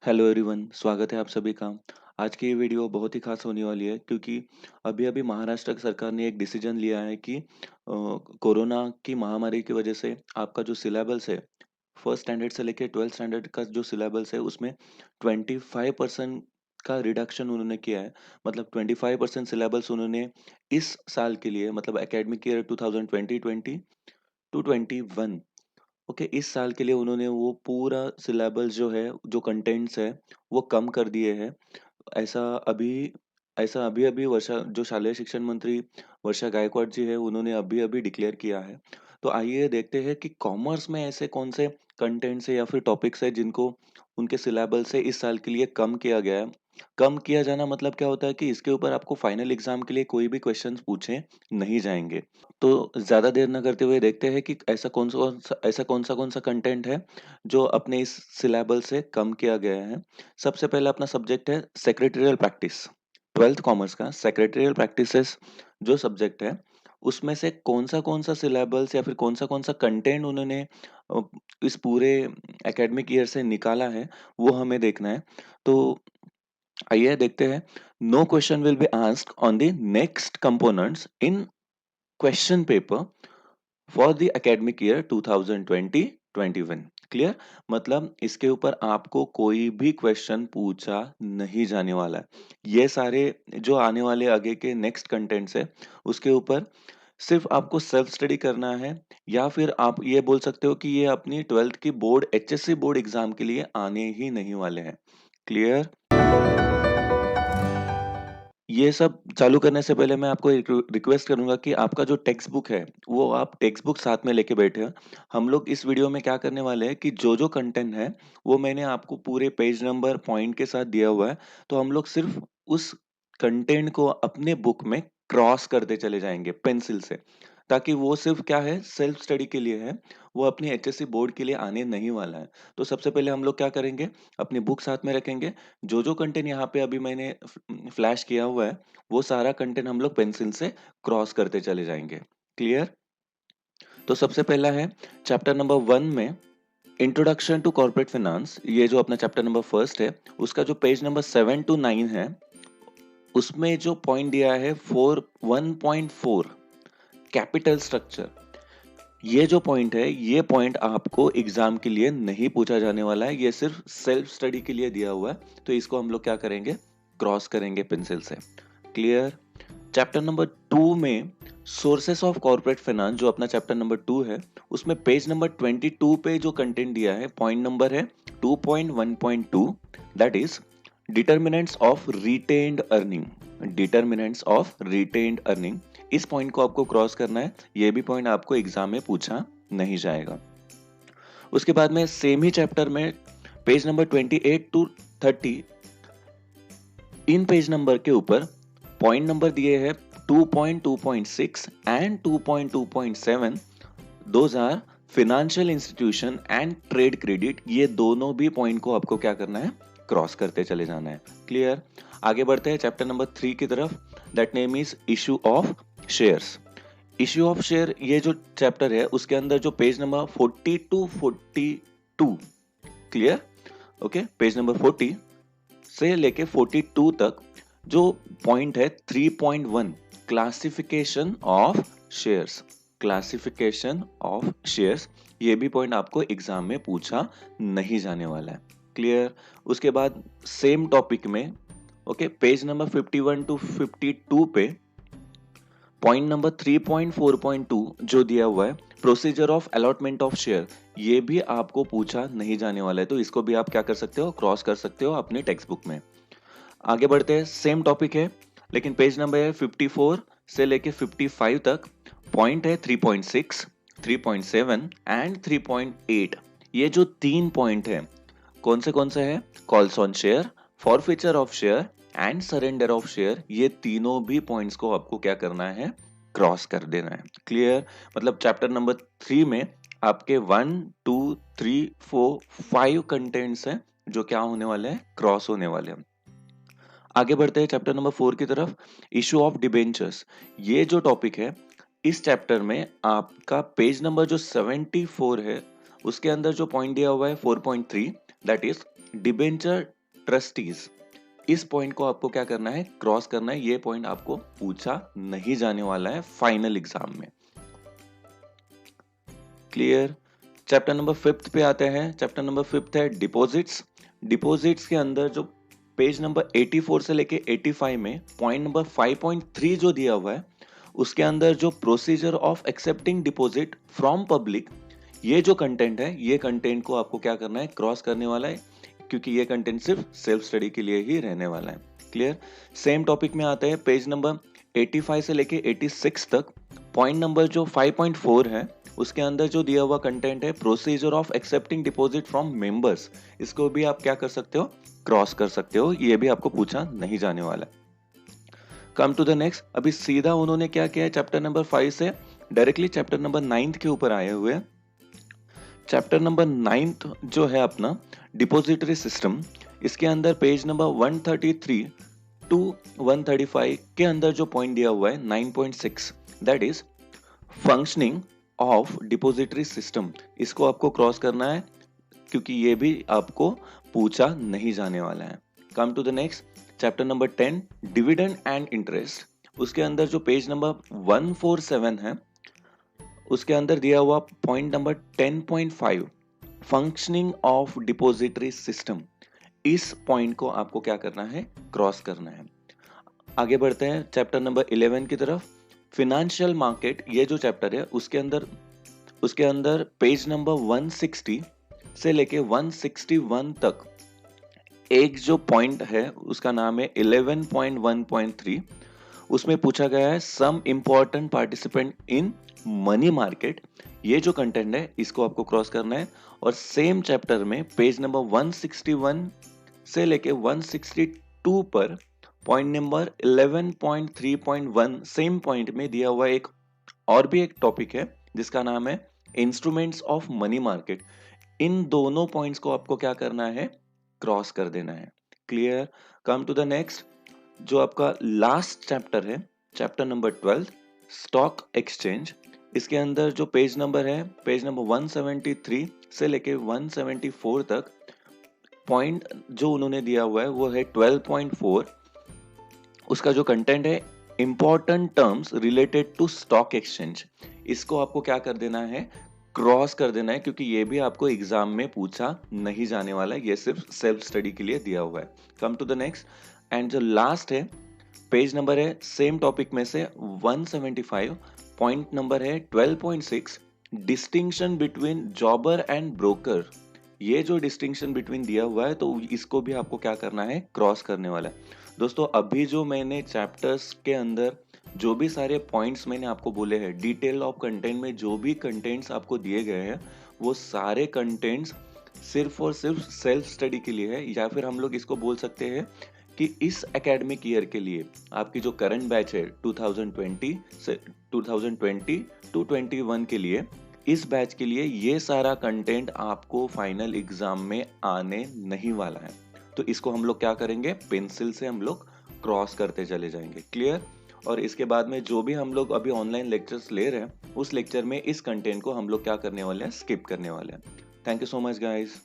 Hello everyone, स्वागत है आप सभी का। आज की ये वीडियो बहुत ही खास होने वाली है क्योंकि अभी-अभी महाराष्ट्र सरकार ने एक डिसीजन लिया है कि कोरोना की महामारी की वजह से आपका जो सिलेबस है, फर्स्ट स्टैंडर्ड से लेके 12th स्टैंडर्ड का जो सिलेबस है उसमें 25% का रिडक्शन उन्होंने किया है। मतलब 25% सिलेबस उन्होंने इस साल के लिए मतलब एकेडमिक ईयर 2020-20 टू 21 ओके इस साल के लिए उन्होंने वो पूरा सिलेबस जो है, जो कंटेंट्स है, वो कम कर दिए हैं। ऐसा अभी ऐसा अभी-अभी वर्षा जो शालेय शिक्षण मंत्री वर्षा गायकवाड़ जी हैं, उन्होंने अभी-अभी डिक्लेयर किया है। तो आइए देखते हैं कि कॉमर्स में ऐसे कौन से कंटेंट्स हैं या फिर टॉपिक्स हैं जिनको उनके सिलेबस से इस साल के लिए कम किया गया है। कम किया जाना मतलब क्या होता है कि इसके ऊपर आपको फाइनल एग्ज़ाम के लिए कोई भी क्वेश्चंस पूछे नहीं जाएँगे। तो ज़्यादा देर ना करते हुए देखते हैं कि ऐसा कौन-सा कंटेंट है, जो अपने इस सिलेबस से कम किया गया है। सबसे पहला अपना सब्जेक्ट है सेक्रेटरियल प्रैक्टिस। 12th कॉमर्स का सेक्रेटरियल प्रैक्टिसेस जो सब्जेक्ट है, उसमें से कौन-सा सिलेबस या फिर कौन-सा कंटेंट उन्होंने अ, इस पूरे एकेडमिक ईयर से निकाला है, वो हमें देखना है। तो आइए देखते हैं। No question will be asked on the next components in question paper for the academic year 2020-21 clear. मतलब इसके ऊपर आपको कोई भी क्वेश्चन पूछा नहीं जाने वाला है। ये सारे जो आने वाले आगे के नेक्स्ट कंटेंट्स है उसके ऊपर सिर्फ आपको सेल्फ स्टडी करना है या फिर आप ये बोल सकते हो कि ये अपनी 12th की बोर्ड एचएससी बोर्ड एग्जाम के लिए आने ही नहीं वाले हैं। क्लियर। ये सब चालू करने से पहले मैं आपको एक रिक्वेस्ट करूँगा कि आपका जो टेक्स्ट बुक है, वो आप टेक्स्ट बुक साथ में लेके बैठे हो। हम लोग इस वीडियो में क्या करने वाले हैं कि जो-जो कंटेंट है, वो मैंने आपको पूरे पेज नंबर पॉइंट के साथ दिया हुआ है। तो हम लोग सिर्फ़ उस कंटेंट को अपने बुक में क्रॉस करते चले जाएँगे पेंसिल से, ताकि वो सिर्फ़ क्या है, सेल्फ स्टडी के लिए है, वो अपनी एचएससी बोर्ड के लिए आने नहीं वाला है। तो सबसे पहले हम लोग क्या करेंगे, अपनी बुक साथ में रखेंगे। जो-जो कंटेंट यहाँ पे अभी मैंने फ्लैश किया हुआ है, वो सारा कंटेंट हम लोग पेंसिल से क्रॉस करते चले जाएँगे। क्लियर? तो सबसे पहला है चैप्टर नंबर 1 में इंट्रोडक्शन टू कॉर्पोरेट फाइनेंस, ये जो अपना चैप्टर नंबर फर्स्ट है, उसका जो पेज नंबर 7 टू 9 है, उसमें जो पॉइंट दिया है 1.4 कैपिटल स्ट्रक्चर। ये जो पॉइंट है, ये पॉइंट आपको एग्जाम के लिए नहीं पूछा जाने वाला है, ये सिर्फ सेल्फ स्टडी के लिए दिया हुआ है। तो इसको हम लोग क्या करेंगे, क्रॉस करेंगे पेंसिल से। क्लियर। चैप्टर नंबर 2 में सोर्सेस ऑफ कॉर्पोरेट फाइनेंस जो अपना चैप्टर नंबर 2 है, उसमें पेज नंबर 22 पे जो कंटेंट दिया है, पॉइंट नंबर है 2.1.2, that is determinants of retained earning. Determinants of retained earning, इस पॉइंट को आपको क्रॉस करना है। ये भी पॉइंट आपको एग्जाम में पूछा नहीं जाएगा। उसके बाद में सेम ही चैप्टर में पेज नंबर 28 टू 30, इन पेज नंबर के ऊपर पॉइंट नंबर दिए हैं 2.2.6 and 2.2.7। Those are financial institution and trade credit. ये दोनों भी पॉइंट को आपको क्या करना है, क्रॉस करते चले जाना है। क्लियर। आगे बढ़ते हैं चैप्टर नंबर 3 की तरफ, that name is issue of shares. Issue of share, ये जो चैप्टर है उसके अंदर जो page number 40 to 42, clear. Okay, page number 40 से लेके 42 तक जो पॉइंट है 3.1 classification of shares. Classification of shares, ये भी पॉइंट आपको एग्जाम में पूछा नहीं जाने वाला है। क्लियर। उसके बाद सेम टॉपिक में ओके पेज नंबर 51 टू 52 पे पॉइंट नंबर 3.4.2 जो दिया हुआ है procedure of allotment of share, ये भी आपको पूछा नहीं जाने वाला है। तो इसको भी आप क्या कर सकते हो, क्रॉस कर सकते हो अपने टेक्स्ट बुक में। आगे बढ़ते हैं, सेम टॉपिक है लेकिन पेज नंबर है 54 से लेके 55 तक। पॉइंट है 3.6, 3.7 एंड 3.8। ये जो तीन पॉइंट है, कौन से हैं, calls on share, forfeiture of share and surrender of share. ये तीनों भी पॉइंट्स को आपको क्या करना है, क्रॉस कर देना है। क्लियर। मतलब चैप्टर नंबर 3 में आपके 1 2 3 4 5 कंटेंट्स हैं जो क्या होने वाले हैं, क्रॉस होने वाले हैं। आगे बढ़ते हैं चैप्टर नंबर 4 की तरफ, इशू ऑफ डिबेंचर्स। ये जो टॉपिक है, इस चैप्टर में आपका पेज नंबर जो 74 है, उसके अंदर जो पॉइंट दिया हुआ है 4.3, दैट इज डिबेंचर ट्रस्टीज, इस पॉइंट को आपको क्या करना है, क्रॉस करना है। ये पॉइंट आपको पूछा नहीं जाने वाला है फाइनल एग्जाम में। क्लियर। चैप्टर नंबर 5 पे आते हैं। चैप्टर नंबर 5 है डिपॉजिट्स। डिपॉजिट्स के अंदर जो पेज नंबर 84 से लेके 85 में पॉइंट नंबर 5.3 जो दिया हुआ है, उसके अंदर जो procedure of accepting deposit from public, ये जो कंटेंट है, ये कंटेंट को आपको क्या करना है, क्रॉस करने वाला है, क्योंकि ये कंटेंट सिर्फ सेल्फ स्टडी के लिए ही रहने वाला है। क्लियर। सेम टॉपिक में आते हैं पेज नंबर 85 से लेके 86 तक। पॉइंट नंबर जो 5.4 है, उसके अंदर जो दिया हुआ कंटेंट है procedure of accepting deposit from members, इसको भी आप क्या कर सकते हो, क्रॉस कर सकते हो। ये भी आपको पूछा नहीं जाने वाला। Come to the next. अभी सीधा उन्होंने क्या किया है, चैप्टर नंबर 5 से डायरेक्टली चैप्टर नंबर 9 के ऊपर आए हुए। चैप्टर नंबर 9 जो है अपना डिपॉजिटरी सिस्टम, इसके अंदर पेज नंबर 133 टू 135 के अंदर जो पॉइंट दिया हुआ है 9.6, that is functioning of depository system, इसको आपको क्रॉस करना है, क्योंकि ये भी आपको पूछा नहीं जाने वाला है। Come to the next. Chapter number 10 dividend and interest, उसके अंदर जो पेज नंबर 147 है, उसके अंदर दिया हुआ point number 10.5 functioning of depository system, इस पॉइंट को आपको क्या करना है, क्रॉस करना है। आगे बढ़ते हैं चैप्टर नंबर 11 की तरफ। फिनेंशियल मार्केट, ये जो चैप्टर है उसके अंदर पेज नंबर 160 से लेके 161 तक एक जो पॉइंट है उसका नाम है 11.1.3। उसमें पूछा गया है some important participant in money market, ये जो कंटेंट है इसको आपको क्रॉस करना है। और सेम चैप्टर में पेज नंबर 161 से लेके 162 पर पॉइंट नंबर 11.3.1 सेम पॉइंट में दिया हुआ एक और भी एक टॉपिक है जिसका नाम है इंस्ट्रूमेंट्स ऑफ मनी मार्केट। इन दोनों पॉइंट्स को आपको क्या करना है, क्रॉस कर देना है। Clear. Come to the next. जो आपका लास्ट चैप्टर है, चैप्टर नंबर 12 स्टॉक एक्सचेंज, इसके अंदर जो पेज नंबर है, पेज नंबर 173 से लेके 174 तक पॉइंट जो उन्होंने दिया हुआ है वो है 12.4। उसका जो कंटेंट है important terms related to stock exchange, इसको आपको क्या कर देना है, क्रॉस कर देना है, क्योंकि ये भी आपको एग्जाम में पूछा नहीं जाने वाला है, ये सिर्फ सेल्फ स्टडी के लिए दिया हुआ है। Come to the next. And जो लास्ट है पेज नंबर है सेम टॉपिक में से 175, पॉइंट नंबर है 12.6 distinction between jobber and broker. ये जो डिस्टिंक्शन बिटवीन दिया हुआ है तो इसको भी आपको क्या करना है, क्रॉस करने वाला है। दोस्तों अभी जो मैंने चैप्टर्स के अंदर जो भी सारे पॉइंट्स मैंने आपको बोले हैं, डिटेल ऑफ कंटेंट में जो भी कंटेंट्स आपको दिए गए हैं, वो सारे कंटेंट्स सिर्फ और सिर्फ सेल्फ स्टडी के लिए है, या फिर हम लोग इसको बोल सकते हैं कि इस एकेडमिक ईयर के लिए आपकी जो करंट बैच है 2020 से 2020 टू 21 के लिए, इस बैच के लिए ये सारा कंटेंट आपको फाइनल एग्जाम में आने नहीं वाला है। तो इसको हम लोग क्या करेंगे, पेंसिल से हम लोग क्रॉस करते चले जाएंगे। क्लियर। और इसके बाद में जो भी हम लोग अभी ऑनलाइन लेक्चर्स ले रहे हैं, उस लेक्चर में इस कंटेंट को हम लोग क्या करने वाले हैं, स्किप करने वाले हैं। Thank you so much guys.